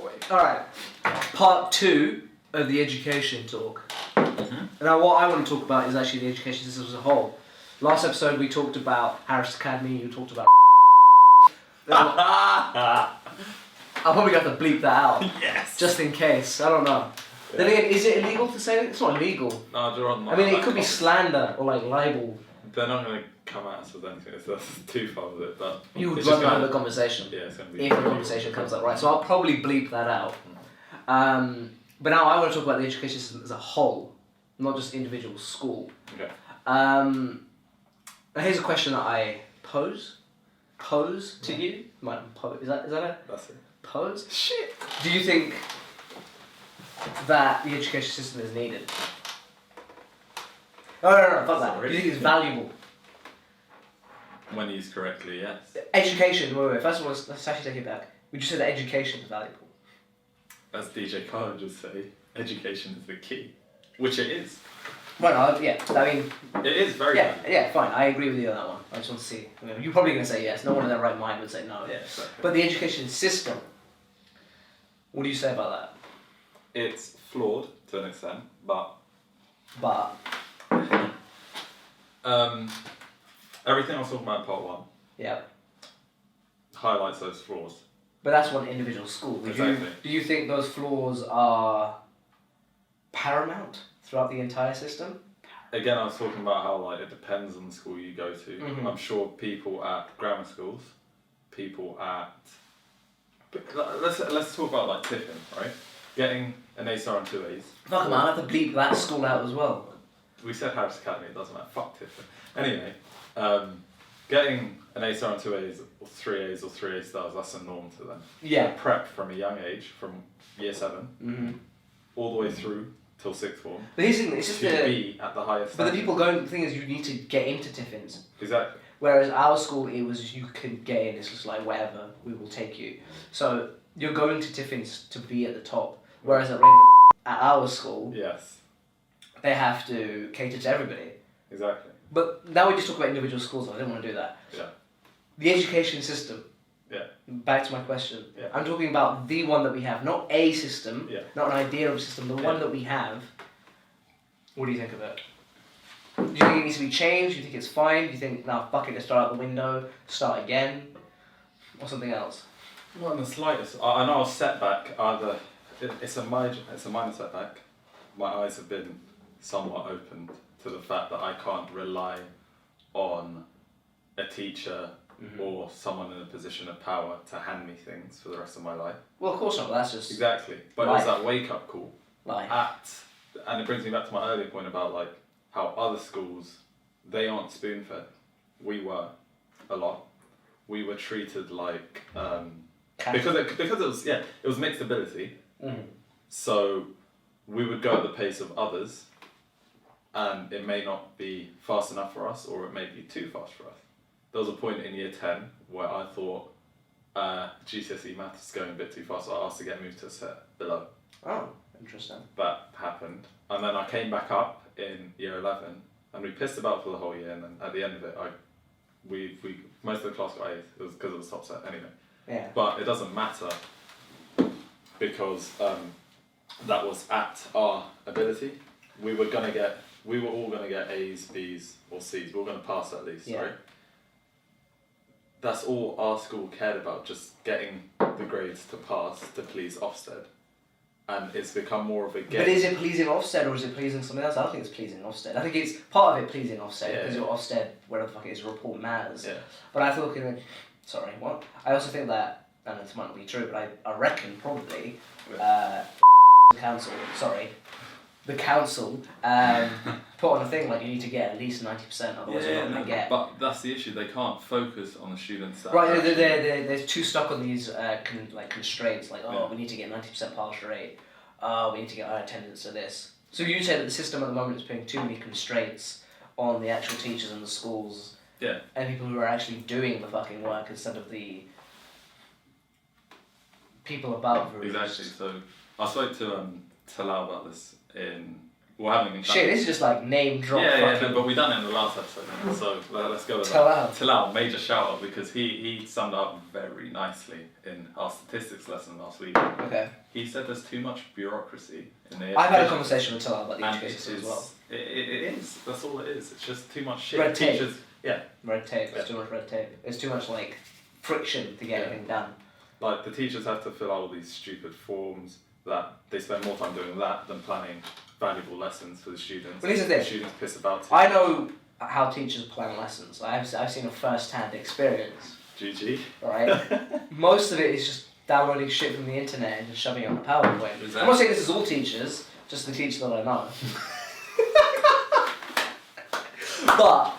way. Alright, part 2 of the education talk. Now what I want to talk about is actually the education system as a whole. Last episode we talked about Harris Academy, you talked about I'll probably have to bleep that out. Yes! Just in case, I don't know. Yeah. Then again, is it illegal to say it? It's not illegal. No, they're on. I mean, it could be slander or like libel. They're not going to come at us with anything. That's too far with it. But You would it's run just out of the conversation. Yeah, it's going to be. If the conversation comes up, right? So I'll probably bleep that out. But now I want to talk about the education system as a whole, not just individual school. Okay. Now here's a question that I pose to you. Is that a That's it. pose? Shit! Do you think that the education system is needed? No, fuck that. Do you think it's valuable? When used correctly, yes. Education, wait. First of all, let's actually take it back. Would you say that education is valuable? As DJ Khaled would say, education is the key. Which it is. Well, no, yeah. I mean, It is very valuable. yeah, fine. I agree with you on that one. I just want to see. You're probably going to say yes. No one in their right mind would say no. Yeah, exactly. But the education system, what do you say about that? It's flawed to an extent, but everything I was talking about in part 1 yeah. highlights those flaws. But that's one individual school. Do you think those flaws are paramount throughout the entire system? Again, I was talking about how it depends on the school you go to. Mm-hmm. I'm sure people at grammar schools, people at let's talk about Tiffin, right? Getting an A star and 2 A's. Fuck man, I have to bleep that school out as well. We said Harris Academy, it doesn't matter. Fuck Tiffin. Anyway, getting an A star and 2 A's or 3 A's or 3 A stars, that's a norm to them. Yeah. They're prepped from a young age, from year 7, all the way through till 6th form. But here's the thing, it's just to be at the highest But the standard. people going, the thing is you need to get into Tiffins. Exactly. Whereas our school, it was you could get in, it's just like wherever, we will take you. So you're going to Tiffins to be at the top. Whereas at our school, Yes. they have to cater to everybody. Exactly. But now we just talk about individual schools, and I didn't want to do that. Yeah. The education system. Yeah. Back to my question. Yeah. I'm talking about the one that we have, not a system, Yeah. not an idea of a system, the one that we have. What do you think of it? Do you think it needs to be changed? Do you think it's fine? Do you think, nah, fuck it, let's start out the window, start again? Or something else? Not in the slightest. I know a setback. It's a minor setback. My eyes have been somewhat opened to the fact that I can't rely on a teacher or someone in a position of power to hand me things for the rest of my life. Well, of course not, that's just... Exactly. But life. it was that wake-up call. Life. And it brings me back to my earlier point about how other schools, they aren't spoon-fed. We were, a lot. We were treated like... because it was mixed ability. So we would go at the pace of others, and it may not be fast enough for us, or it may be too fast for us. There was a point in year 10 where I thought GCSE maths is going a bit too fast, so I asked to get moved to a set below. Oh, interesting. That happened, and then I came back up in year 11, and we pissed about for the whole year, and then at the end of it, we most of the class got A's. It was because of the top set anyway. Yeah. But it doesn't matter because that was at our ability. We were all gonna get A's, B's, or C's. We were gonna pass at least, right? That's all our school cared about, just getting the grades to pass to please Ofsted. And it's become more of a game. But is it pleasing Ofsted or is it pleasing something else? I don't think it's pleasing Ofsted. I think it's part of it pleasing Ofsted because your Ofsted, whatever the fuck it is, report matters. Yeah. But I thought, sorry, what? I also think that, and this might not be true, but I reckon probably the council put on a thing like you need to get at least 90%, otherwise you're not going to get. But that's the issue. They can't focus on the students. Right, they're too stuck on these constraints. We need to get 90% pass rate. We need to get our attendance to this. So you say that the system at the moment is putting too many constraints on the actual teachers in the schools. Yeah. And people who are actually doing the fucking work instead of the people above. Exactly. So I spoke to Lau about this in Well, I haven't even done Shit, this is just like name drop. no, but we done it in the last episode, so let's go with that. Talal, major shout out because he summed it up very nicely in our statistics lesson last week. Okay. He said there's too much bureaucracy in the I've had a conversation with Talal about the education system as well. It is. That's all it is. It's just too much shit. Red tape. Teachers, Red tape. It's too much red tape. It's too much like friction to get anything done. Like the teachers have to fill out all these stupid forms that they spend more time doing that than planning valuable lessons for the students. Well, here's the thing. The students piss about it. I know how teachers plan lessons. I've seen a first-hand experience. GG. Right? Most of it is just downloading shit from the internet and just shoving it on the PowerPoint. I'm not saying this is all teachers, just the teachers that I know. But,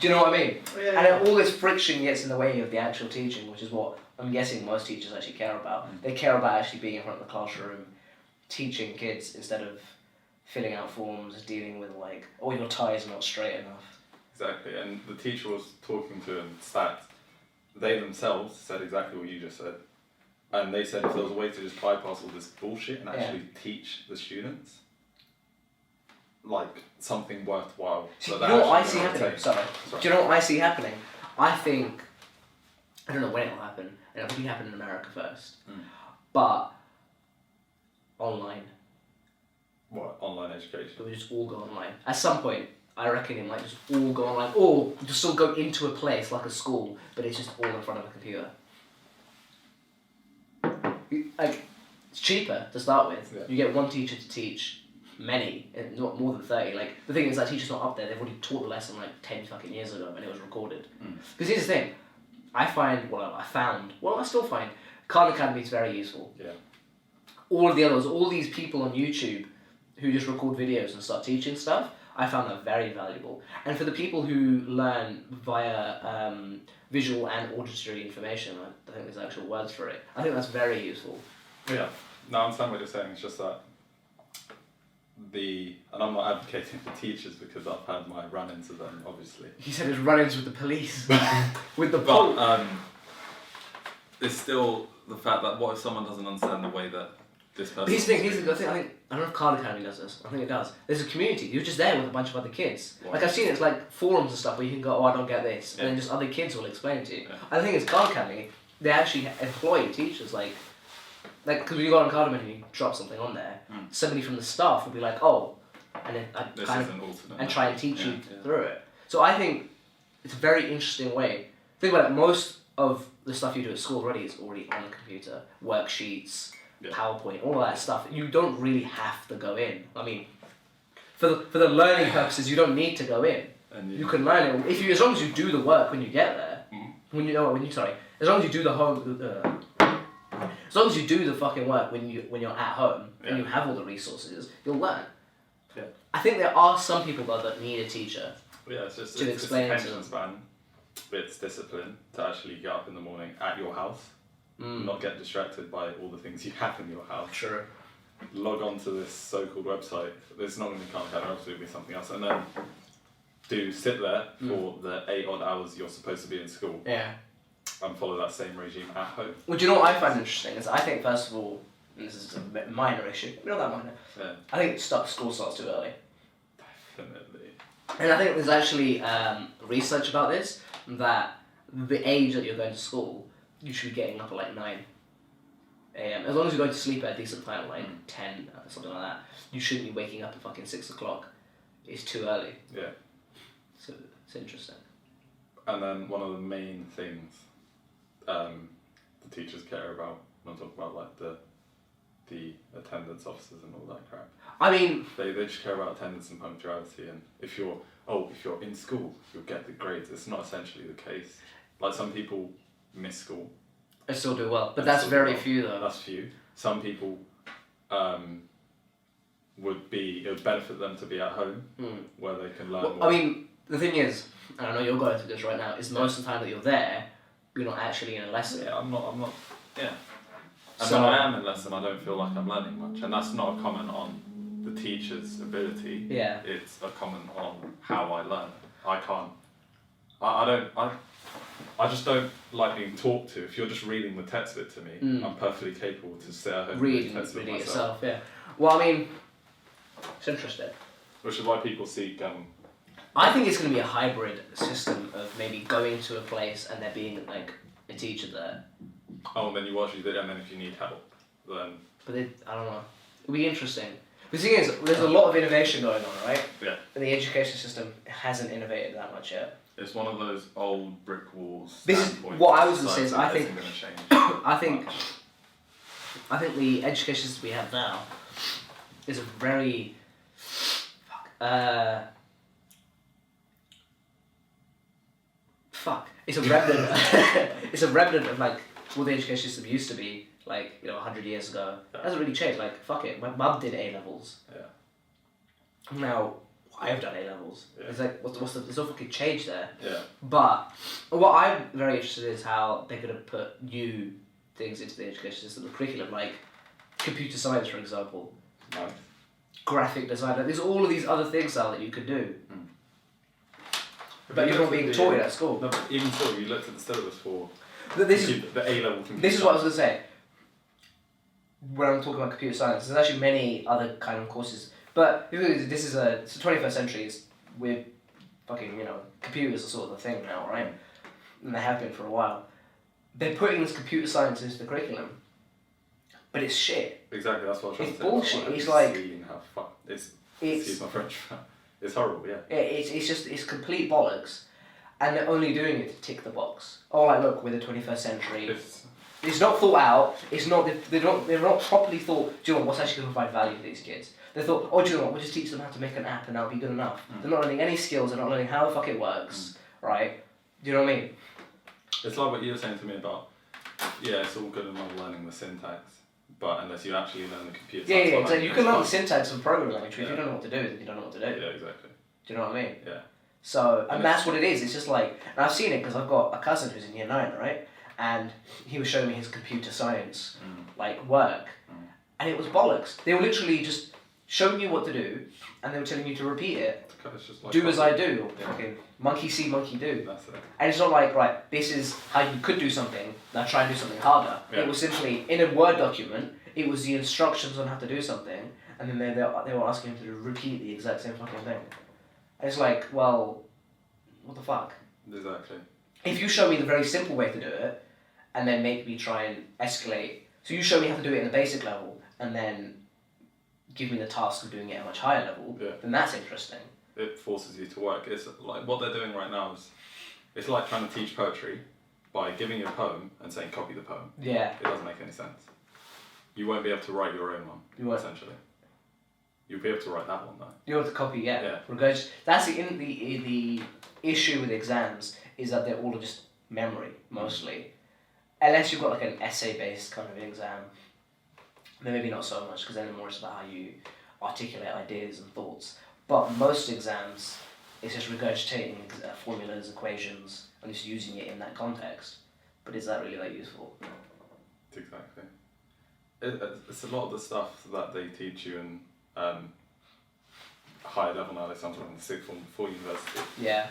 do you know what I mean? Yeah. And then all this friction gets in the way of the actual teaching, which is what I'm guessing most teachers actually care about. They care about actually being in front of the classroom, teaching kids instead of filling out forms, dealing with like, oh, your tie is not straight enough. Exactly, and the teacher was talking to them stats. They themselves said exactly what you just said. And they said if there was a way to just bypass all this bullshit and actually teach the students, like, something worthwhile. Do you know what I see happening? Sorry. Do you know what I see happening? I think, I don't know when it'll happen, and it'll probably happen in America first, but online. What? Online education? It will just all go online. At some point, I reckon it might just all go online, or just still go into a place like a school, but it's just all in front of a computer. Like, it's cheaper to start with. Yeah. You get one teacher to teach many, not more than 30. Like, the thing is, that teacher's not up there. They've already taught the lesson like 10 fucking years ago, and it was recorded. Because here's the thing, I still find, Khan Academy is very useful. Yeah. All of the others, all these people on YouTube who just record videos and start teaching stuff, I found that very valuable. And for the people who learn via visual and auditory information, I think there's actual words for it, I think that's very useful. Yeah, no, I understand what you're saying. It's just that and I'm not advocating for teachers because I've had my run-ins with them, obviously. He said his run-ins with the police. With the But it's still the fact that what if someone doesn't understand the way that this person... Here's the thing, I don't know if Khan Academy does this, I think it does. There's a community, you're just there with a bunch of other kids. Wow. Like I've seen it's like forums and stuff where you can go, oh, I don't get this, and then just other kids will explain it to you. I think it's Khan Academy, they actually employ teachers, like because when you go on Academy and you drop something on there, somebody from the staff will be like, oh, and then and try and teach you through it. So I think it's a very interesting way. Think about it, most of the stuff you do at school already is already on the computer, worksheets, PowerPoint, all that stuff. You don't really have to go in. I mean, for the learning purposes, you don't need to go in. And you can learn it as long as you do the work when you get there. As long as you do the home. As long as you do the fucking work when you're at home and you have all the resources, you'll learn. Yeah. I think there are some people though that need a teacher. Yeah, it's just to explain it's attention span. It's discipline to actually get up in the morning at your house. Not get distracted by all the things you have in your house. Sure. Log on to this so-called website. It's not going to be Khan Academy, obviously it'll be something else. And then sit there for the 8 odd hours you're supposed to be in school. Yeah. And follow that same regime at home. Well, do you know what I find interesting is I think first of all, and this is a minor issue, not that minor. Yeah. I think school starts too early. Definitely. And I think there's actually research about this, that the age that you're going to school, you should be getting up at like 9 a.m. As long as you're going to sleep at a decent time, like 10, something like that, you shouldn't be waking up at fucking 6 o'clock. It's too early. Yeah. So it's interesting. And then one of the main things the teachers care about, when I talk about like the attendance officers and all that crap. I mean, they just care about attendance and punctuality, and if you're in school, you'll get the grades. It's not essentially the case. Like some people miss school. I still do well, but that's very few though. That's few. Some people it would benefit them to be at home where they can learn more. I mean, the thing is, and I know you're going through this right now, is most of the time that you're there, you're not actually in a lesson. Yeah, I'm not. Yeah. And when I am in lesson, I don't feel like I'm learning much, and that's not a comment on the teacher's ability. Yeah. It's a comment on how I learn. I can't. I just don't like being talked to. If you're just reading the text bit to me, I'm perfectly capable to sit at home and read the text bit myself. Yeah. Well, I mean, it's interesting. Which is why people seek. I think it's going to be a hybrid system of maybe going to a place and there being like a teacher there. Oh, and then you watch it, and then if you need help, then. But I don't know. It'll be interesting. The thing is, there's a lot of innovation going on, right? Yeah. And the education system hasn't innovated that much yet. It's one of those old brick walls. This is what I was going to say. Is I think. I think the education system we have now is a very. It's a remnant. It's a remnant of like what the education system used to be, like 100 years ago. It hasn't really changed. Like fuck it, my mum did A levels. Yeah. Now I've done A levels. Yeah. It's like there's no fucking change there. Yeah. But what I'm very interested in is how they're gonna put new things into the education system, the curriculum, like computer science, for example. Nice. Graphic design. Like, there's all of these other things now that you could do. But you're not being taught it at school. No, but even so, you looked at the syllabus for the A-level computer. This is what I was going to say. When I'm talking about computer science, there's actually many other kind of courses. But this is it's the 21st century. We're fucking, computers are sort of the thing now, right? And they have been for a while. They're putting this computer science into the curriculum. But it's shit. Exactly, that's what I was trying to say. It's bullshit. It's like... Excuse my French. It's horrible, yeah. It's complete bollocks, and they're only doing it to tick the box. Oh, like look, we're the 21st century. It's not thought out. It's not. They're not properly thought. Do you know what's actually going to provide value for these kids? They thought, oh, do you know what? We'll just teach them how to make an app, and that'll be good enough. They're not learning any skills. They're not learning how the fuck it works, right? Do you know what I mean? It's like what you were saying to me about. Yeah, it's all good and well learning the syntax. But unless you actually learn the computer science. Yeah, exactly. You can learn the syntax of programming language, but if you don't know what to do, then you don't know what to do. Yeah, exactly. Do you know what I mean? Yeah. So, and that's what it is. It's just like, and I've seen it because I've got a cousin who's in year 9, right? And he was showing me his computer science, work. And it was bollocks. They were literally just showing you what to do, and they were telling you to repeat it. It's just like do as I do, or fucking monkey see, monkey do. That's it. And it's not like, right, this is how you could do something, now try and do something harder. Yeah. It was simply, in a Word document, it was the instructions on how to do something, and then they were asking him to repeat the exact same fucking thing. And it's like, well, what the fuck? Exactly. If you show me the very simple way to do it, and then make me try and escalate, so you show me how to do it in the basic level, and then give me the task of doing it at a much higher level, then that's interesting. It forces you to work. It's like what they're doing right now is, it's like trying to teach poetry by giving you a poem and saying copy the poem. Yeah. It doesn't make any sense. You won't be able to write your own one. You won't. Essentially. You'll be able to write that one though. You'll have to copy, yeah. Regardless, that's the issue with exams is that they're all just memory mostly, unless you've got like an essay-based kind of exam. Then maybe not so much because then more it's about how you articulate ideas and thoughts. But most exams, it's just regurgitating formulas, equations, and just using it in that context. But is that really that useful? Exactly. It's a lot of the stuff that they teach you in higher level now. They sometimes in the sixth form before university. Yeah.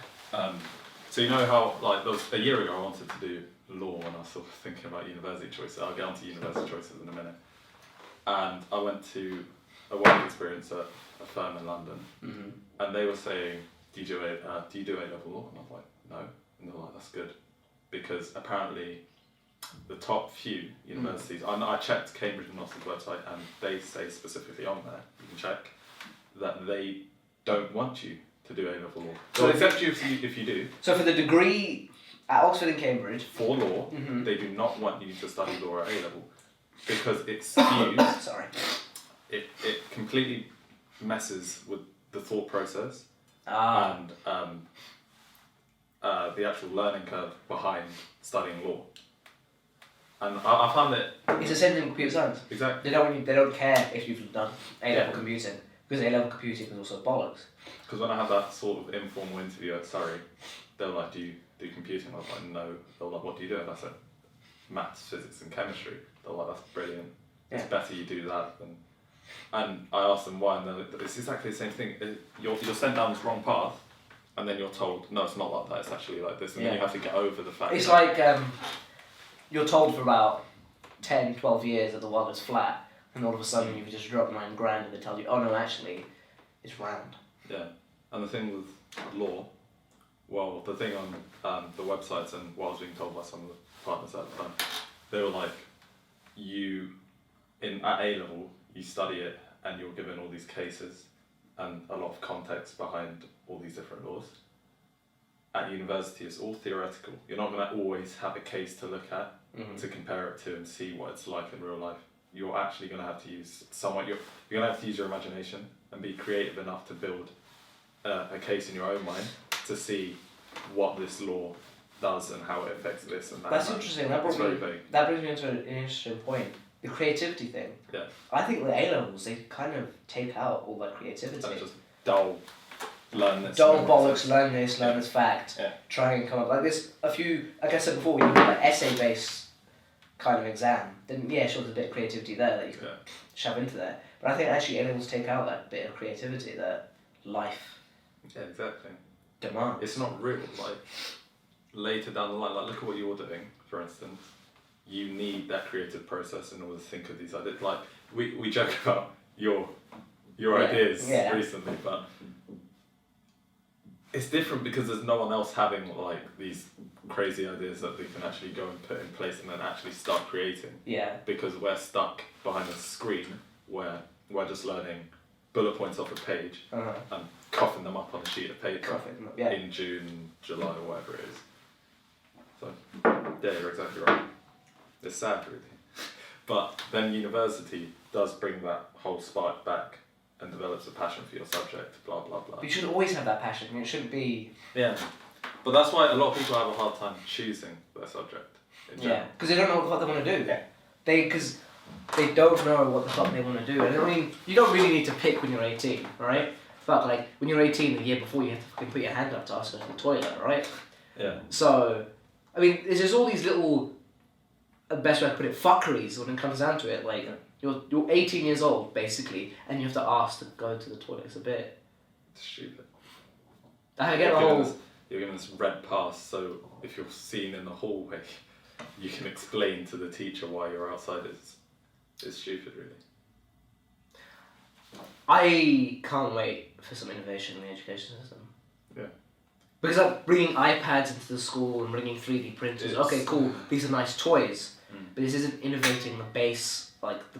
So you know how there was a year ago I wanted to do law when I was sort of thinking about university choices. I'll get onto university choices in a minute. And I went to a work experience at a firm in London, and they were saying, do you do A-level law? And I was like, no. And they were like, that's good. Because apparently the top few universities, I checked Cambridge and Oxford's website, and they say specifically on there, you can check, that they don't want you to do A-level law. So except if you do. So for the degree at Oxford and Cambridge. For law, they do not want you to study law at A-level. Because it skews. Sorry. It completely messes with the thought process and the actual learning curve behind studying law. And I found that it's the same thing with computer science. Exactly. They don't care if you've done A-level computing, because A-level computing is also bollocks. Because when I had that sort of informal interview at Surrey, they were like, "Do you do computing?" I was like, "No." They were like, "What do you do?" And I said, "Maths, physics, and chemistry." They were like, "That's brilliant. It's better you do that than." And I asked them why, and they're like, it's exactly the same thing. You're sent down this wrong path, and then you're told, no, it's not like that. It's actually like this, and then you have to get over the fact. It's like you're told for about 10, 12 years that the world is flat, and all of a sudden you've just dropped $9,000, and they tell you, oh no, actually, it's round. Yeah, and the thing with law, well, the thing on the websites and what I was being told by some of the partners at the time, they were like, at A level, you study it and you're given all these cases and a lot of context behind all these different laws. At university, it's all theoretical. You're not going to always have a case to look at, to compare it to and see what it's like in real life. You're actually going to have to use you're going to have to use your imagination and be creative enough to build a case in your own mind to see what this law does and how it affects this and that. That's interesting. That brings me into an interesting point. The creativity thing. Yeah. I think with A-levels, they kind of take out all that creativity. And just dull, learn this. Dull bollocks, learn this fact. Yeah. Try and come up. Like this, like I said before, when you have an essay-based kind of exam, then yeah, sure, there's a bit of creativity there that you can shove into there. But I think actually A-levels take out that bit of creativity that life exactly. demands. It's not real. Like, later down the line, like look at what you're doing, for instance. You need that creative process in order to think of these ideas. Like we joke about your ideas recently, but it's different because there's no one else having like these crazy ideas that they can actually go and put in place and then actually start creating. Yeah. Because we're stuck behind a screen where we're just learning bullet points off a page and coughing them up on a sheet of paper in June, July, or whatever it is. So yeah, you're exactly right. It's sad, really. But then university does bring that whole spark back and develops a passion for your subject, blah, blah, blah. But you should always have that passion. I mean, it shouldn't be... Yeah. But that's why a lot of people have a hard time choosing their subject. Yeah, because they don't know what the fuck they want to do. Yeah. Because they don't know what the fuck they want to do. And I mean, you don't really need to pick when you're 18, alright? But like, when you're 18, the year before, you have to fucking put your hand up to ask to go to the toilet, alright? Yeah. So, I mean, there's just all these little... The best way to put it, fuckeries when it comes down to it. Like, you're 18 years old, basically, and you have to ask to go to the toilet. It's a bit... It's stupid. I get the whole... You're given this red pass, so if you're seen in the hallway, you can explain to the teacher why you're outside. It's stupid, really. I can't wait for some innovation in the education system. Yeah. Because like bringing iPads into the school and bringing 3D printers, okay, cool, these are nice toys, but this isn't innovating the base, like the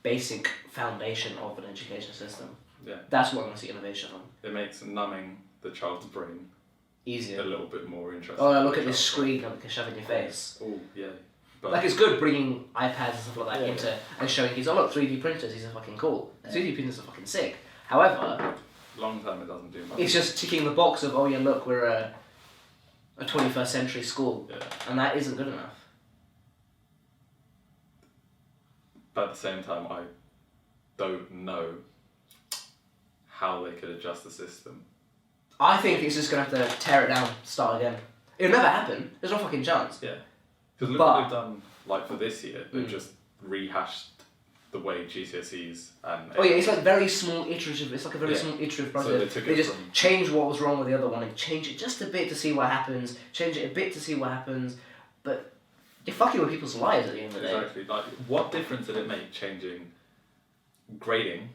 basic foundation of an education system. Yeah. That's what I want to see innovation on. It makes numbing the child's brain easier. A little bit more interesting. Oh, look at this screen that we can shove in your face. Oh, yeah. But like, it's good bringing iPads and stuff like that into and showing kids, oh look, 3D printers, these are fucking cool. 3D printers are fucking sick. However, long term it doesn't do much. It's just ticking the box of, oh yeah, look, we're a 21st century school. Yeah. And that isn't good enough. But at the same time, I don't know how they could adjust the system. I think it's just going to have to tear it down, start again. It'll never happen. There's no fucking chance. Yeah. Because look what they've done, like for this year, they've just rehashed the way GCSEs and... Oh yeah, it's like very small iterative, it's like a very small iterative process. So they just change what was wrong with the other one and change it just a bit to see what happens, change it a bit to see what happens, but you're fucking with people's lives at the end of the day. Exactly. Like, what difference did it make changing grading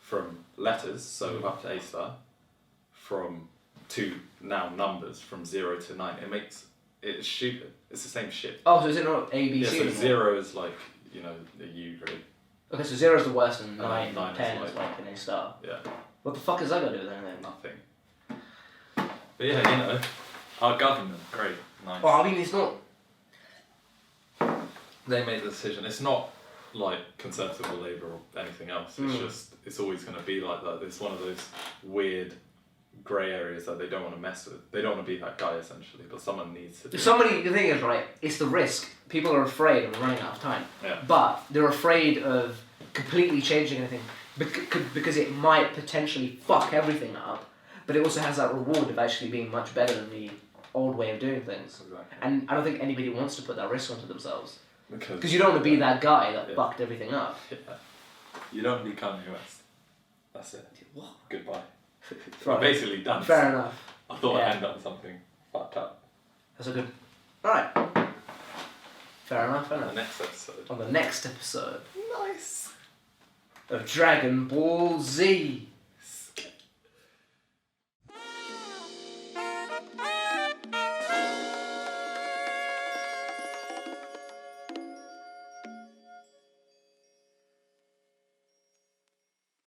from letters, so up to A star, to now numbers from 0 to 9? It's stupid. It's the same shit. Oh, so is it not A, B, C? Yeah, so 0 is like, the U grade. Okay, so 0 is the worst and 9 9 10 is like an A star. Yeah. What the fuck is that going to do then? Nothing. But yeah, our government, great, nice. Well, I mean, it's not... They made the decision. It's not like Conservative or Labour or anything else. It's just, it's always going to be like that. It's one of those weird grey areas that they don't want to mess with. They don't want to be that guy, essentially, but someone needs to do the thing is, right, it's the risk. People are afraid of running out of time. Yeah. But they're afraid of completely changing anything because it might potentially fuck everything up, but it also has that reward of actually being much better than the old way of doing things. Exactly. And I don't think anybody wants to put that risk onto themselves. Because you don't want to be that guy that fucked everything up. Yeah. You don't become US. That's it. What? Goodbye. Right. I'm basically done. Fair enough. I thought I'd end up with something fucked up. That's a good... Alright. Fair enough, On the next episode. On the next episode. Nice. Of Dragon Ball Z.